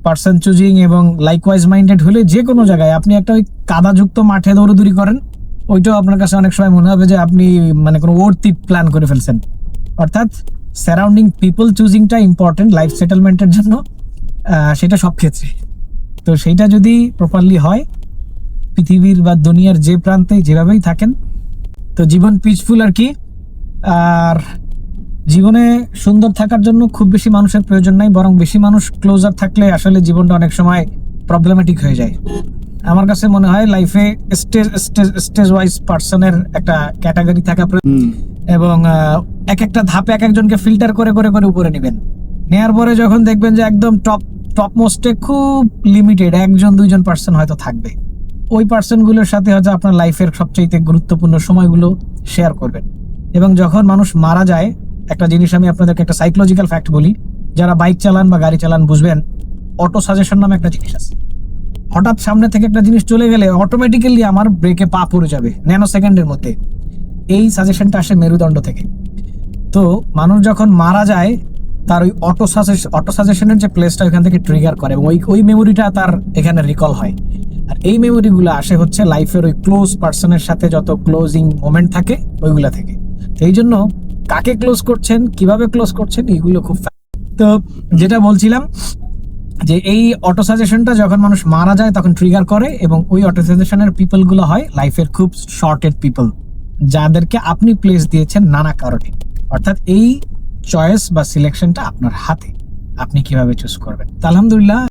Person choosing এবং likewise minded হলে যে কোনো জায়গায় আপনি একটা ওই কাদাযুক্ত মাঠে দৌড়াদৌড়ি করেন, ওইটাও আপনার কাছে অনেক সময় মনে হবে যে আপনি মানে কোনো ওর্থি প্ল্যান করে ফেলছেন। অর্থাৎ সারাউন্ডিং পিপল চুজিংটা ইম্পর্টেন্ট লাইফ সেটেলমেন্টের জন্য, সেটা সব ক্ষেত্রে। তো সেইটা যদি প্রপারলি হয়, পৃথিবীর বা দুনিয়ার যে প্রান্তে যেভাবেই থাকেন, তো জীবন পিসফুল আর কি। আর জীবনে সুন্দর থাকার জন্য খুব বেশি মানুষের প্রয়োজন নাই, বরং বেশি মানুষ ক্লোজার থাকলে আসলে জীবনটা অনেক সময় প্রবলেমেটিক হয়ে যায়। আমার কাছে মনে হয় লাইফে স্টেজ ওয়াইজ পার্সনের একটা ক্যাটাগরি থাকা এবং এক একটা ধাপে এক একজনকে ফিল্টার করে করে করে উপরে নেবেন। নেয়ার পরে যখন দেখবেন যে একদম টপ মোস্টে খুব লিমিটেড 1-2 পার্সন হয়তো থাকবে, ওই পার্সনগুলোর সাথে হয়তো আপনার লাইফের সবচেয়ে গুরুত্বপূর্ণ সময়গুলো শেয়ার করবেন। এবং যখন মানুষ মারা যায়, একটা জিনিস আমি আপনাদেরকে একটা সাইকোলজিক্যাল ফ্যাক্ট বলি, যারা বাইক চালান বা গাড়ি চালান বুঝবেন, অটো সাজেশন নামে একটা জিনিস আছে। হঠাৎ সামনে থেকে একটা জিনিস চলে গেলে অটোমেটিক্যালি আমার ব্রেকে পা পড়ে যাবে ন্যানো সেকেন্ডের মধ্যে। এই সাজেশনটা আসে মেরুদণ্ড থেকে। তো মানুষ যখন মারা যায়, তার ওই অটো সাজেশনের যে প্লেসটা ওইখান থেকে ট্রিগার করে এবং ওই মেমোরিটা তার এখানে রিকল হয়। আর এই মেমোরিগুলো আসে হচ্ছে লাইফের ওই ক্লোজ পার্সনের সাথে যত ক্লোজিং মোমেন্ট থাকে ওইগুলা থেকে। এই জন্য কাকে ক্লোজ করছেন, কিভাবে ক্লোজ করছেন, এইগুলো খুব। তো যেটা বলছিলাম যে এই অটো সাজেশনটা যখন মানুষ মারা যায় তখন ট্রিগার করে, এবং ওই অটো সাজেশনের পিপল গুলো হয় লাইফের খুব শর্টেড পিপল, যাদেরকে আপনি প্লেস দিয়েছেন নানা কারণে। অর্থাৎ এই চয়েস বা সিলেকশনটা আপনার হাতে, আপনি কিভাবে চুজ করবেন। আলহামদুলিল্লাহ।